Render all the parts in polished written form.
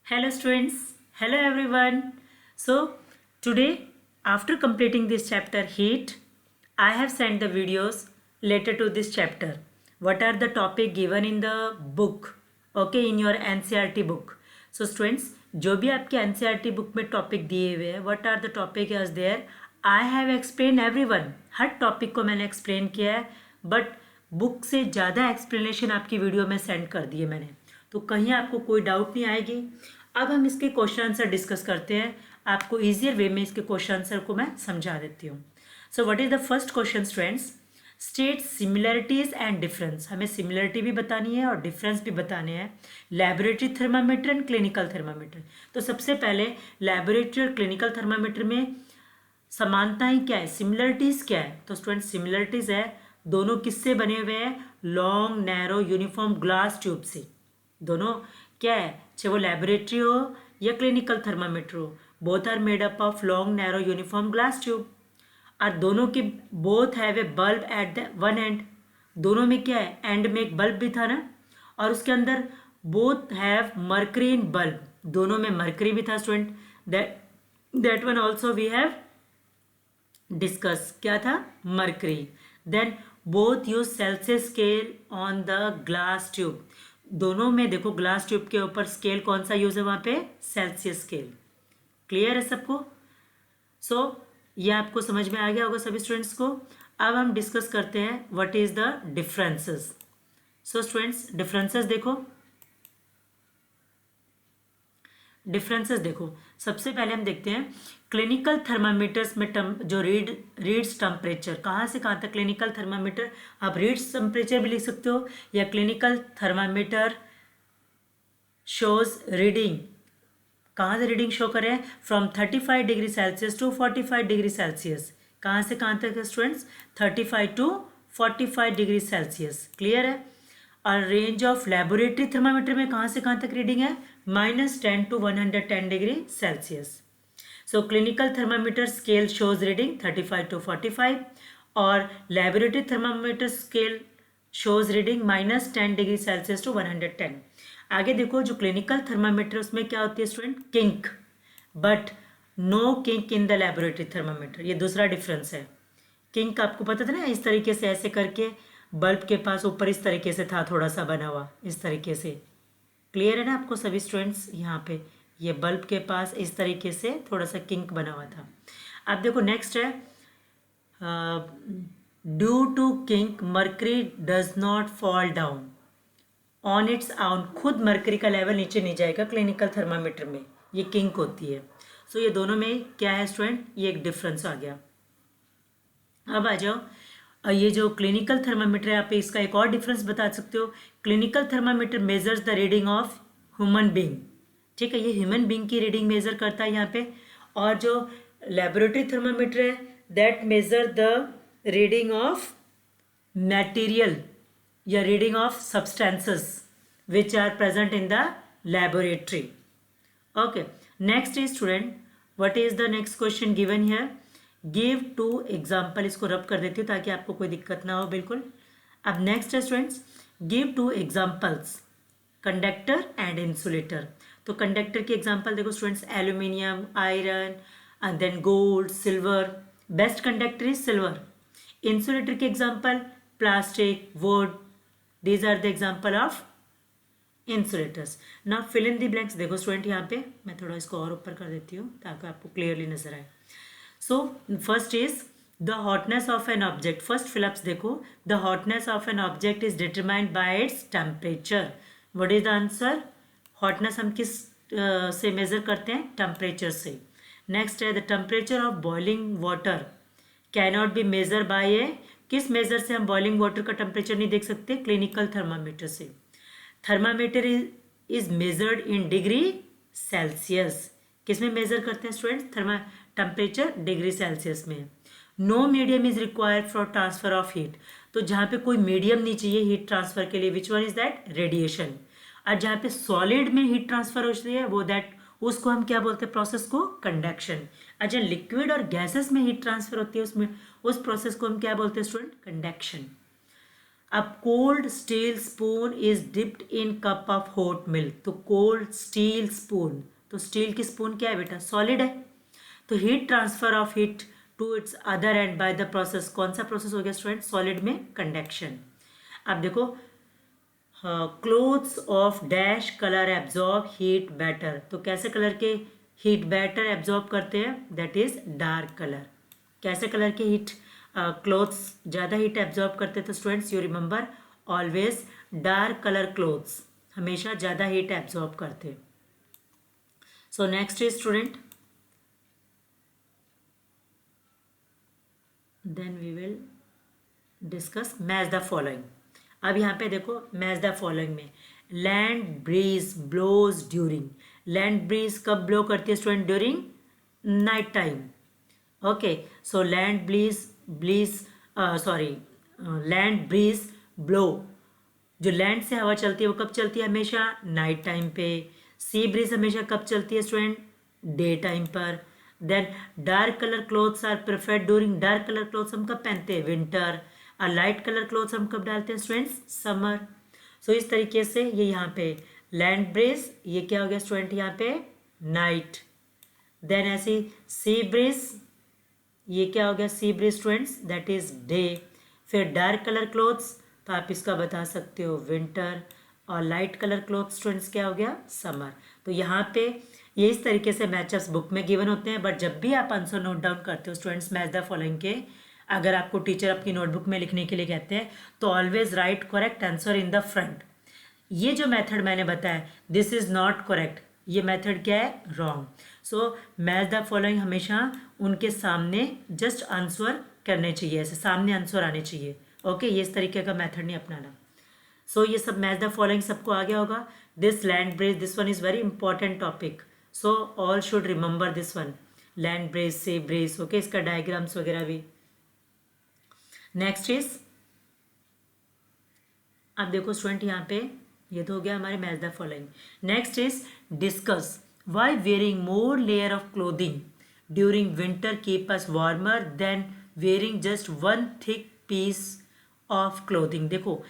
Hello students, hello everyone. So today after completing this chapter heat, I have sent the videos related to this chapter. What are the topic given in the book? Okay, in your NCERT book. So students, जो भी आपके NCERT book में topic दिए हुए हैं, what are the topic is there? I have explained everyone. Her topic को मैंने explain किया है, बट बुक से ज़्यादा एक्सप्लेनेशन आपकी वीडियो में सेंड कर दिए मैंने, तो कहीं आपको कोई डाउट नहीं आएगी। अब हम इसके क्वेश्चन आंसर डिस्कस करते हैं। आपको ईजियर वे में इसके क्वेश्चन आंसर को मैं समझा देती हूँ। So what is the first question students? State similarities and difference. हमें सिमिलरिटी भी बतानी है और डिफरेंस भी बताने हैं laboratory thermometer and clinical thermometer. तो सबसे पहले लेबोरेटरी और क्लिनिकल थर्मामीटर में समानताएं क्या है, सिमिलरिटीज क्या है? तो स्टूडेंट सिमिलरिटीज है, दोनों किससे बने हुए हैं? Long narrow uniform glass tube से। दोनों क्या है, चाहे वो लेबोरेटरी हो या क्लिनिकल थर्मामीटर हो, both are made up of long narrow uniform glass tube. और दोनों के both have a bulb at the one end. दोनों में क्या है, एंड में एक बल्ब भी था ना, और उसके अंदर both have mercury in bulb. दोनों में मर्करी भी था student. That one also we have discuss. क्या था? Mercury. Then both use Celsius scale on the glass tube. दोनों में देखो ग्लास ट्यूब के ऊपर स्केल कौन सा यूज है? वहां पे सेल्सियस स्केल। क्लियर है सबको? सो ये आपको समझ में आ गया होगा सभी स्टूडेंट्स को। अब हम डिस्कस करते हैं what is the differences. So students differences देखो, डिफरेंसेस देखो। सबसे पहले हम देखते हैं क्लिनिकल थर्मामीटर्स में जो रीड्स टेम्परेचर। कहाँ से कहाँ तक क्लिनिकल थर्मामीटर? आप रीड्स टेम्परेचर भी लिख सकते हो, या क्लिनिकल थर्मामीटर शोज रीडिंग। कहाँ से रीडिंग शो करें? From 35 degree Celsius to 45 degree Celsius. कहाँ से कहाँ तक है students? 35 to 45 degree Celsius. Clear है? और रेंज ऑफ लेबोरेटरी थर्मामीटर में कहाँ से कहाँ तक रीडिंग है? -10 to 110 degree Celsius. So clinical thermometer scale shows reading 35 to 45, और laboratory thermometer scale shows reading -10 degree Celsius to 110। आगे देखो, जो क्लिनिकल थर्मामीटर उसमें क्या होती है student? Kink, but no kink in the laboratory thermometer. ये दूसरा डिफरेंस है। किंक आपको पता था ना, इस तरीके से ऐसे करके बल्ब के पास ऊपर इस तरीके से था, थोड़ा सा बना हुआ इस तरीके से। क्लियर है ना आपको सभी स्टूडेंट्स? यहाँ पे ये बल्ब के पास इस तरीके से थोड़ा सा किंक बना हुआ था। अब देखो नेक्स्ट है, due to kink mercury does not fall down on its own. खुद मर्करी का लेवल नीचे नहीं जाएगा क्लिनिकल थर्मामीटर में, ये किंक होती है। सो ये दोनों में क्या है स्टूडेंट? ये एक डिफरेंस आ गया। अब आ जाओ, ये जो क्लिनिकल थर्मामीटर है, आप इसका एक और डिफरेंस बता सकते हो। Clinical thermometer measures the reading of human being. ठीक है, ये ह्यूमन बींग की रीडिंग मेजर करता है यहाँ पे। और जो लेबोरेटरी थर्मामीटर है, that measure the reading of material या reading of substances which are present in the laboratory. Okay, next is student, what is the next question given here? Give 2 example. इसको rub कर देती हूँ ताकि आपको कोई दिक्कत ना हो, बिल्कुल। अब नेक्स्ट है students, give 2 examples conductor and insulator. तो कंडक्टर की एग्जाम्पल देखो students, aluminium, iron and then gold, silver. Best conductor is silver. Insulator की example plastic, wood. These are the example of insulators. ना फिल इन दी ब्लैंक्स। देखो student यहाँ पे मैं थोड़ा इसको और ऊपर कर देती हूँ ताकि आपको क्लियरली नजर आए। So first is the hotness of an object. First fill ups देखो, the hotness of an object is determined by its temperature. What is the answer? Hotness हम किस से मेजर करते हैं? टेम्परेचर से। नेक्स्ट है, the temperature of boiling water cannot be measure by a. किस measure से हम बॉइलिंग वाटर का टेम्परेचर नहीं देख सकते? क्लिनिकल थर्मामीटर से। Thermometer is measured in degree Celsius. किस में मेजर करते हैं स्टूडेंट्स? टेम्परेचर डिग्री सेल्सियस में। No medium is required for transfer of heat. तो जहाँ पे कोई मीडियम नहीं चाहिए हीट ट्रांसफर के लिए, which one is that? Radiation. और जहाँ पे सॉलिड में हीट ट्रांसफर होती है वो दैट, उसको हम क्या बोलते हैं? प्रोसेस को कंडक्शन। और जहाँ लिक्विड और गैसेस में हीट ट्रांसफर होती है उसमें, उस प्रोसेस को हम क्या बोलते हैं स्टूडेंट? कंडक्शन। अब cold steel spoon is dipped in cup of hot milk, तो कोल्ड स्टील स्पून, तो स्टील की स्पून क्या है बेटा, सॉलिड है। तो heat transfer of heat to its other end by the process, कौन सा प्रोसेस हो गया स्टूडेंट, सॉलिड में कंडक्शन। अब देखो clothes of dash colour absorb heat better, तो कैसे कलर के हीट बेटर एब्जॉर्ब करते हैं, दैट इज डार्क कलर। कैसे कलर के हीट क्लोथ्स ज़्यादा हीट एब्जॉर्ब करते हैं, तो students you remember always dark colour clothes हमेशा ज़्यादा हीट एब्जॉर्ब करते हैं। So next is student, then we will discuss match the following. अब यहाँ पे देखो मैच द फॉलोइंग में land breeze blows during, land breeze कब ब्लो करती है student, during night time. Okay, so land breeze land breeze blow, जो land से हवा चलती है वो कब चलती है, हमेशा नाइट टाइम पे। सी ब्रीज हमेशा कब चलती है स्टूडेंट, डे टाइम पर। Then dark colour clothes are preferred during, dark colour clothes हम कब पहनते हैं, विंटर। और लाइट कलर क्लोथ्स हम कब डालते हैं स्टूडेंट्स, समर। सो इस तरीके से ये यहाँ पे लैंड ब्रीज, ये क्या हो गया स्टूडेंट यहाँ पे, नाइट। देन ऐसी सी ब्रीज, ये क्या हो गया, sea breeze students, that is day. फिर डार्क कलर क्लोथ्स, तो आप इसका बता सकते हो विंटर। और लाइट कलर क्लोथ स्टूडेंट्स क्या हो गया, समर। तो यहाँ पे ये इस तरीके से मैचअप्स बुक में गिवन होते हैं, बट जब भी आप आंसर नोट डाउन करते हो स्टूडेंट्स मैच द फॉलोइंग के, अगर आपको टीचर अपनी नोटबुक में लिखने के लिए कहते हैं तो always right correct answer in the front. ये जो मेथड मैंने बताया दिस इज़ नॉट करेक्ट, ये मेथड क्या है, wrong. So match the following हमेशा उनके सामने जस्ट आंसर करने चाहिए, ऐसे सामने आंसर आने चाहिए। ओके, ये इस तरीके का मेथड नहीं अपनाना। सो ये सब मैच द फॉलोइंग सबको आ गया होगा। This land breeze, this one is very important topic, so all should remember this one, land breeze, sea breeze. Okay, इसका डायग्राम्स वगैरह भी। नेक्स्ट इज, अब देखो स्टूडेंट यहाँ पे ये तो हो गया हमारे match the following. Next is discuss why wearing more layer of clothing during winter keep us warmer than wearing just one thick piece of clothing. देखो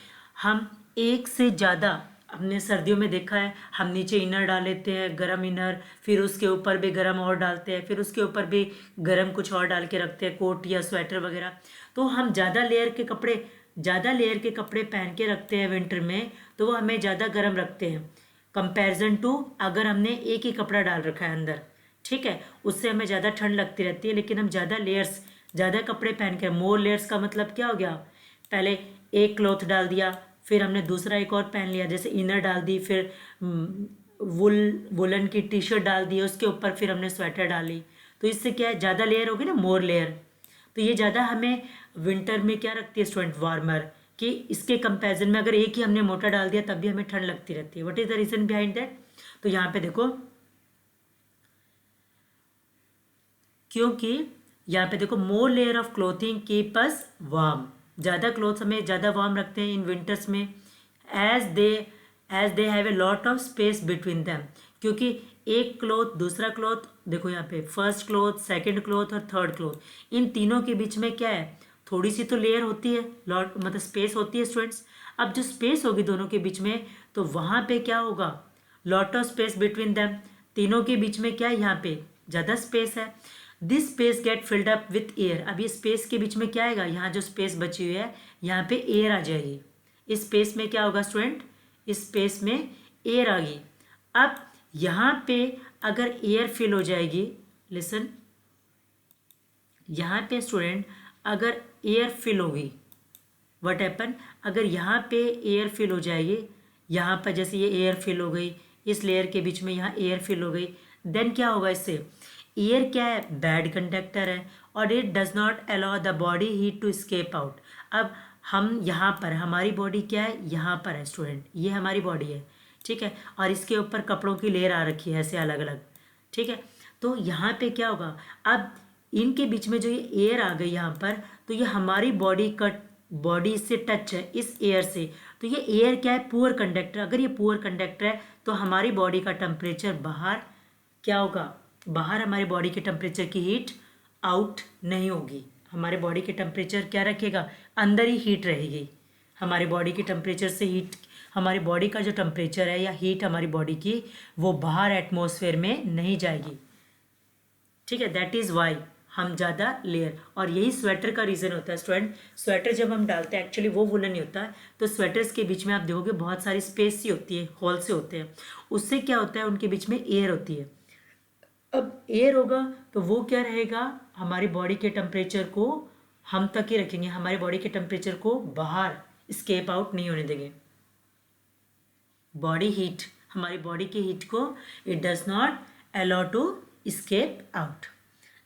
हम एक से ज़्यादा, हमने सर्दियों में देखा है हम नीचे इनर डाल लेते हैं गर्म इनर, फिर उसके ऊपर भी गर्म और डालते हैं, फिर उसके ऊपर भी गर्म कुछ और डाल के रखते हैं, कोट या स्वेटर वगैरह। तो हम ज़्यादा लेयर के कपड़े पहन के रखते हैं विंटर में, तो वो हमें ज़्यादा गर्म रखते हैं कंपैरिजन टू अगर हमने एक ही कपड़ा डाल रखा है अंदर। ठीक है, उससे हमें ज़्यादा ठंड लगती रहती है, लेकिन हम ज़्यादा कपड़े पहन के, मोर लेयर्स का मतलब क्या हो गया, पहले एक क्लॉथ डाल दिया, फिर हमने दूसरा एक और पहन लिया, जैसे इनर डाल दी, फिर वुलन की टी शर्ट डाल दी, उसके ऊपर फिर हमने स्वेटर डाली, तो इससे क्या है, ज़्यादा लेयर होगी ना, मोर लेयर। तो ये ज़्यादा हमें विंटर में क्या रखती है स्टूडेंट, वार्मर, कि इसके कंपैरिजन में अगर एक ही हमने मोटा डाल दिया तब भी हमें ठंड लगती रहती है। What is the reason behind that, तो यहाँ पे देखो, क्योंकि यहाँ पे देखो more layer of clothing keep us warm, ज़्यादा क्लोथ्स हमें ज़्यादा वार्म रखते हैं इन विंटर्स में, as they have a lot of space between them, क्योंकि एक क्लॉथ दूसरा क्लॉथ, देखो यहाँ पे फर्स्ट क्लॉथ, सेकंड क्लॉथ और थर्ड क्लॉथ, इन तीनों के बीच में क्या है, थोड़ी सी तो लेयर होती है, लॉट मतलब स्पेस होती है स्टूडेंट्स। अब जो स्पेस होगी दोनों के बीच में, तो वहाँ पे क्या होगा, lot of space between them, तीनों के बीच में क्या है, यहाँ पे ज़्यादा स्पेस है। This space get filled up with air, अब ये स्पेस के बीच में क्या आएगा, यहाँ जो स्पेस बची हुई है यहाँ पे एयर आ जाएगी, इस स्पेस में क्या होगा स्टूडेंट, इस स्पेस में एयर आ गई। अब यहाँ पे अगर एयर फिल हो जाएगी, लिसन, यहाँ पे स्टूडेंट अगर एयर फिल होगी, व्हाट हैपन, अगर यहाँ पे एयर फिल हो जाएगी, यहाँ पर जैसे ये एयर फिल हो गई, इस लेयर के बीच में यहाँ एयर फिल हो गई, देन क्या होगा, इससे एयर क्या है, बैड कंडक्टर है, और it does not allow the body heat to escape out. अब हम यहाँ पर, हमारी बॉडी क्या है, यहाँ पर है स्टूडेंट, ये हमारी बॉडी है, ठीक है, और इसके ऊपर कपड़ों की लेयर आ रखी है ऐसे अलग अलग, ठीक है। तो यहाँ पे क्या होगा, अब इनके बीच में जो ये एयर आ गई यहाँ पर, तो ये हमारी बॉडी से टच है इस एयर से, तो ये एयर क्या है, पुअर कंडक्टर। अगर ये पुअर कंडक्टर है तो हमारी बॉडी का टेम्परेचर बाहर क्या होगा, बाहर हमारी बॉडी के टेम्परेचर की हीट आउट नहीं होगी, हमारे बॉडी के टेम्परेचर क्या रखेगा, अंदर ही हीट रहेगी, हमारे बॉडी की टेम्परेचर से हीट, हमारी बॉडी का जो टेम्परेचर है या हीट हमारी बॉडी की, वो बाहर एटमॉस्फेयर में नहीं जाएगी। ठीक है, दैट इज़ वाई हम ज़्यादा लेयर, और यही स्वेटर का रीज़न होता है स्टूडेंट। स्वेटर जब हम डालते हैं, एक्चुअली वो वुलन नहीं होता है, तो स्वेटर्स के बीच में आप देखोगे बहुत सारी स्पेस सी होती है, होल से होते हैं। उससे क्या होता है, उनके बीच में एयर होती है। अब एयर होगा तो वो क्या रहेगा, हमारी बॉडी के टेम्परेचर को हम तक ही रखेंगे, हमारी बॉडी के टेम्परेचर को बाहर स्केप आउट नहीं होने देंगे। बॉडी हीट, हमारी बॉडी की हीट को it does not allow to escape out.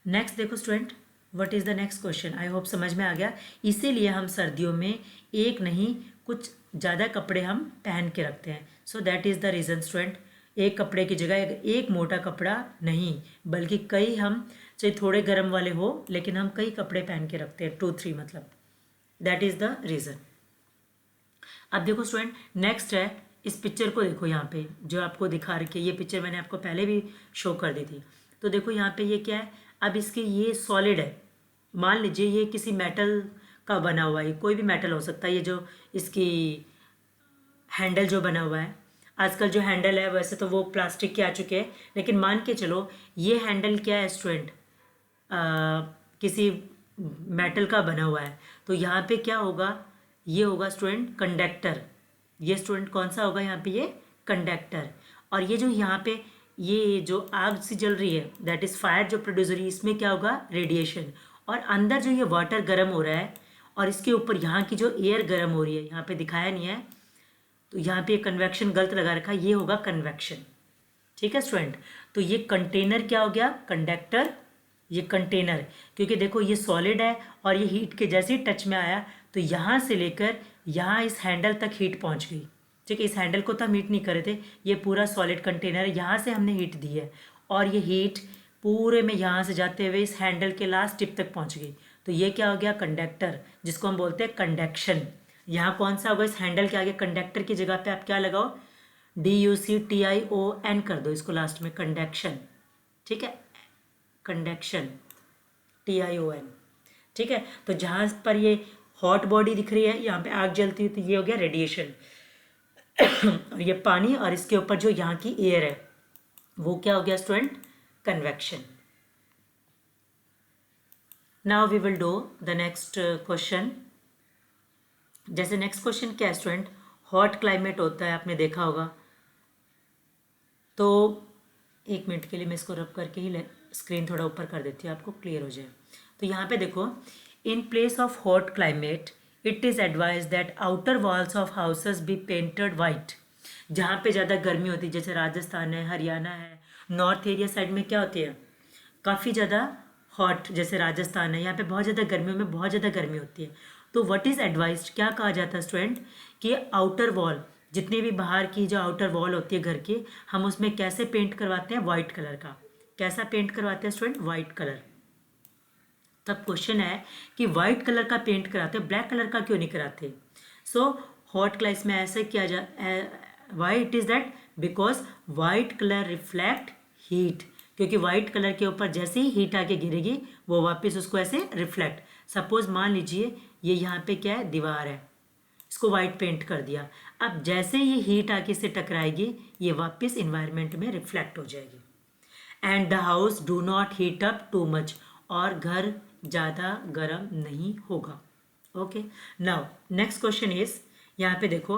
Next देखो student, what is the next question. I hope समझ में आ गया। इसीलिए हम सर्दियों में एक नहीं कुछ ज़्यादा कपड़े हम पहन के रखते हैं। So that is the reason student. एक कपड़े की जगह एक मोटा कपड़ा नहीं, बल्कि कई, हम चाहे थोड़े गर्म वाले हो लेकिन हम कई कपड़े पहन के रखते हैं, 2-3 मतलब। That is the reason. अब देखो स्टूडेंट, नेक्स्ट है, इस पिक्चर को देखो यहाँ पे जो आपको दिखा रखी है। ये पिक्चर मैंने आपको पहले भी शो कर दी थी। तो देखो यहाँ पे ये क्या है, अब इसके ये सॉलिड है। मान लीजिए ये किसी मेटल का बना हुआ है, कोई भी मेटल हो सकता है। ये जो इसकी हैंडल जो बना हुआ है, आजकल जो हैंडल है वैसे तो वो प्लास्टिक के आ चुके हैं, लेकिन मान के चलो ये हैंडल क्या है स्टूडेंट, किसी मेटल का बना हुआ है। तो यहाँ पे क्या होगा, ये होगा स्टूडेंट कंडक्टर। ये स्टूडेंट कौन सा होगा यहाँ पे, ये कंडक्टर। और ये जो यहाँ पे ये जो आग सी जल रही है, दैट इज़ फायर जो प्रोड्यूस हो रही है, इसमें क्या होगा, रेडिएशन। और अंदर जो ये वाटर गर्म हो रहा है और इसके ऊपर यहाँ की जो एयर गर्म हो रही है, यहाँ पे दिखाया नहीं है तो यहाँ पे कन्वेक्शन गलत लगा रखा है, ये होगा कन्वेक्शन। ठीक है स्टूडेंट। तो ये कंटेनर क्या हो गया, कंडक्टर। ये कंटेनर, क्योंकि देखो ये सॉलिड है और ये हीट के जैसे ही टच में आया तो यहाँ से लेकर यहाँ इस हैंडल तक हीट पहुँच गई। ठीक है, इस हैंडल को तो हम हीट नहीं करे थे, ये पूरा सॉलिड कंटेनर है, यहाँ से हमने हीट दी है और ये हीट पूरे में यहाँ से जाते हुए इस हैंडल के लास्ट टिप तक पहुँच गई। तो ये क्या हो गया, कंडक्टर, जिसको हम बोलते हैं कंडक्शन। यहाँ कौन सा होगा, इस हैंडल के आगे कंडक्टर की जगह पे आप क्या लगाओ, DUCTION कर दो इसको लास्ट में, कंडक्शन। ठीक है, कंडक्शन, TION। ठीक है, तो जहाँ पर ये हॉट बॉडी दिख रही है, यहाँ पे आग जलती हुई, तो ये हो गया रेडिएशन। और ये पानी, और इसके ऊपर जो यहाँ की एयर है वो क्या हो गया student, convection. Now we will do the next question. जैसे नेक्स्ट क्वेश्चन क्या है स्टूडेंट, हॉट क्लाइमेट होता है, आपने देखा होगा। तो एक मिनट के लिए मैं इसको रब करके ही स्क्रीन थोड़ा ऊपर कर देती हूँ, आपको क्लियर हो जाए। तो यहाँ पे देखो, in place of hot climate it is advise that outer walls of houses be painted white. जहाँ पे ज़्यादा गर्मी होती है, जैसे राजस्थान है, हरियाणा है, नॉर्थ एरिया साइड में क्या होती है, काफ़ी ज़्यादा हॉट, जैसे राजस्थान है, यहाँ पे बहुत ज़्यादा गर्मियों में बहुत ज़्यादा गर्मी होती है। तो व्हाट इज़ एडवाइज्ड, क्या कहा जाता है स्टूडेंट, कि आउटर वॉल, जितनी भी बाहर की जो आउटर वॉल होती है घर की, हम उसमें कैसे पेंट करवाते हैं, वाइट कलर का। कैसा पेंट करवाते हैं स्टूडेंट, वाइट कलर। तब क्वेश्चन है कि वाइट कलर का पेंट कराते हैं, ब्लैक कलर का क्यों नहीं कराते। सो हॉट क्लाइमेट में ऐसे किया जा, why it is that, because white colour reflect heat, क्योंकि वाइट कलर के ऊपर जैसे ही हीट आके गिरेगी वो वापस उसको ऐसे रिफ्लेक्ट। सपोज मान लीजिए ये यहाँ पे क्या है, दीवार है, इसको वाइट पेंट कर दिया, अब जैसे ये हीट आके इससे टकराएगी ये वापस इन्वायरमेंट में रिफ्लेक्ट हो जाएगी। And the house do not heat up too much, और घर ज़्यादा गर्म नहीं होगा। Okay, now next question is, यहाँ पे देखो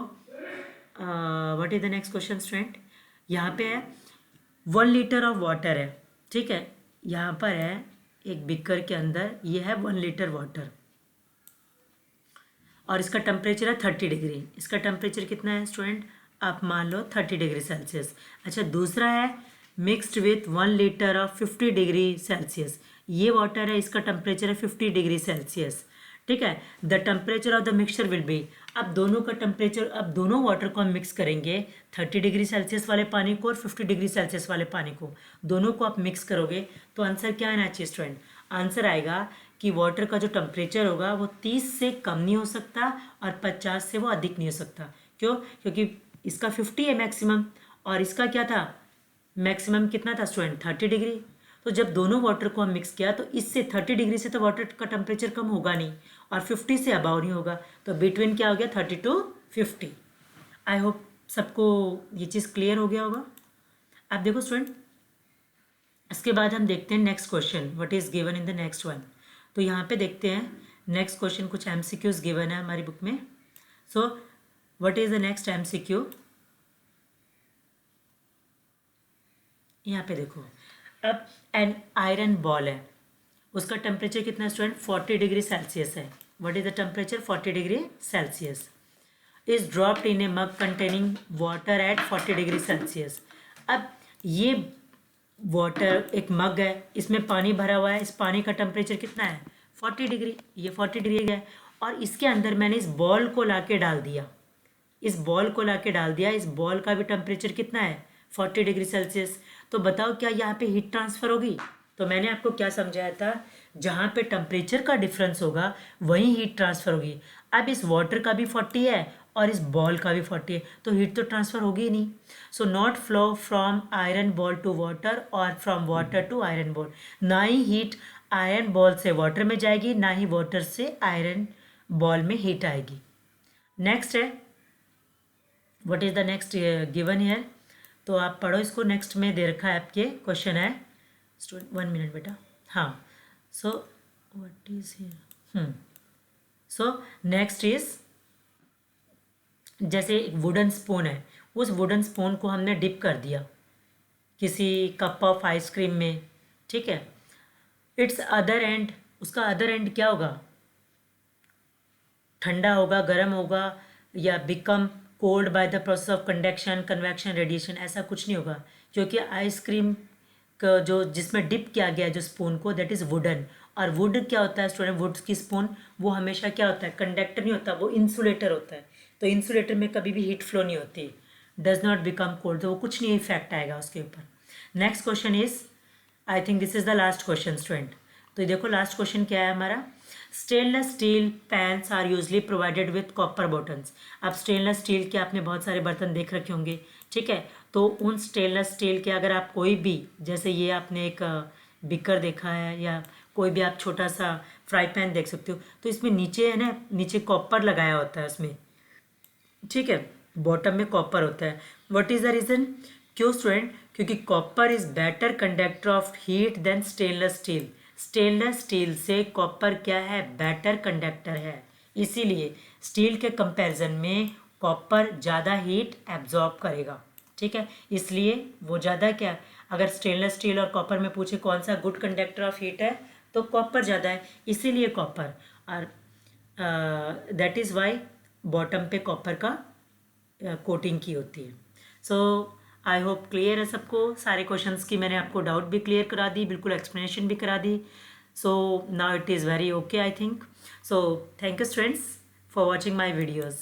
what is the next question student. यहाँ पे है 1 लीटर ऑफ वाटर है। ठीक है, यहाँ पर है एक बिकर के अंदर, ये है 1 लीटर वाटर और इसका टेम्परेचर है 30 डिग्री। इसका टेम्परेचर कितना है स्टूडेंट, आप मान लो 30 डिग्री सेल्सियस। अच्छा, दूसरा है mixed with 1 litre of 50 degree Celsius. ये वाटर है, इसका टेम्परेचर है 50 डिग्री सेल्सियस। ठीक है, the temperature of the mixture will be, अब दोनों का टेम्परेचर, अब दोनों वाटर को हम मिक्स करेंगे, 30 डिग्री सेल्सियस वाले पानी को और 50 डिग्री सेल्सियस वाले पानी को, दोनों को आप मिक्स करोगे तो आंसर क्या आना चाहिए स्टूडेंट, आंसर आएगा कि वाटर का जो टेम्परेचर होगा वो 30 से कम नहीं हो सकता और 50 से वो अधिक नहीं हो सकता। क्यों, क्योंकि इसका 50 है मैक्सिमम और इसका क्या था, मैक्सिमम कितना था स्टूडेंट, 30 डिग्री। तो जब दोनों वाटर को हम मिक्स किया तो इससे 30 डिग्री से तो वाटर का टेम्परेचर कम होगा नहीं, और 50 से अबाउ नहीं होगा, तो बिटवीन क्या हो गया 30 to 50। आई होप सबको ये चीज़ क्लियर हो गया होगा। अब देखो स्टूडेंट, इसके बाद हम देखते हैं next question, what is given in the next one. तो यहाँ पे देखते हैं नेक्स्ट क्वेश्चन, कुछ MCQs गिवन है हमारी बुक में। So what is the next MCQ, यहाँ पे देखो। अब एन आयरन बॉल है, उसका टेम्परेचर कितना है स्टूडेंट, 40 डिग्री सेल्सियस है। What is the temperature, 40 degree Celsius. Is dropped in A mug containing water at 40 degree Celsius. अब ये वाटर एक मग है, इसमें पानी भरा हुआ है, इस पानी का टेम्परेचर कितना है 40 डिग्री, ये 40 डिग्री है। और इसके अंदर मैंने इस बॉल को ला के डाल दिया, इस बॉल को ला के डाल दिया, इस बॉल का भी टेम्परेचर कितना है 40 डिग्री सेल्सियस। तो बताओ क्या यहाँ पे हीट ट्रांसफ़र होगी। तो मैंने आपको क्या समझाया था, जहाँ पे टेम्परेचर का डिफरेंस होगा वहीं हीट ट्रांसफ़र होगी। अब इस वाटर का भी 40 है और इस बॉल का भी 40 है, तो हीट तो ट्रांसफ़र होगी ही नहीं। So not flow from iron ball to water और from water to iron ball. ना ही हीट आयरन बॉल से वाटर में जाएगी, ना ही वाटर से आयरन बॉल में हीट आएगी। नेक्स्ट है, what is the next given here. तो आप पढ़ो इसको, नेक्स्ट में दे रखा है आपके क्वेश्चन है स्टूडेंट, 1 मिनट बेटा। हाँ, so what is here, so next is, जैसे एक वुडन स्पून है, उस वुडन स्पून को हमने डिप कर दिया किसी कप ऑफ आइसक्रीम में, ठीक है। इट्स अदर एंड, उसका अदर एंड क्या होगा, ठंडा होगा, गर्म होगा, या become cold bye the process of conduction, convection, radiation, ऐसा कुछ नहीं होगा, क्योंकि आइसक्रीम का जो जिसमें डिप किया गया है जो स्पून को, दैट इज़ वुडन। और वुड क्या होता है स्टूडेंट, वुड की स्पून वो हमेशा क्या होता है, कंडक्टर नहीं होता, वो इंसुलेटर होता है। तो इंसुलेटर में कभी भी हीट फ्लो नहीं होती, डज नॉट बिकम कोल्ड, तो वो कुछ नहीं इफेक्ट आएगा उसके ऊपर। Next question is, I think this is the last question student. तो देखो लास्ट क्वेश्चन क्या है हमारा, stainless steel pans are usually provided with copper bottoms. अब स्टेनलेस स्टील के आपने बहुत सारे बर्तन देख रखे होंगे, ठीक है। तो उन स्टेनलेस स्टील के अगर आप कोई भी, जैसे ये आपने एक बिकर देखा है, या कोई भी आप छोटा सा फ्राई पैन देख सकते हो, तो इसमें नीचे है ना, नीचे कॉपर लगाया होता है उसमें, ठीक है, बॉटम में कॉपर होता है। व्हाट इज़ द रीज़न, क्यों स्टूडेंट, क्योंकि copper is better conductor of heat than stainless steel. Stainless steel से कॉपर क्या है, बेटर कंडक्टर है, इसीलिए स्टील के कंपैरिजन में कॉपर ज़्यादा हीट एब्जॉर्ब करेगा, ठीक है। इसलिए वो ज़्यादा क्या, अगर स्टेनलेस स्टील और कॉपर में पूछे कौन सा गुड कंडक्टर ऑफ हीट है, तो कॉपर ज़्यादा है, इसीलिए कॉपर। और दैट इज़ वाई बॉटम पे कॉपर का कोटिंग की होती है। सो आई होप क्लियर है सबको, सारे क्वेश्चंस की मैंने आपको डाउट भी क्लियर करा दी, बिल्कुल एक्सप्लेनेशन भी करा दी। So now it is very okay I think. So thank you students for watching my videos.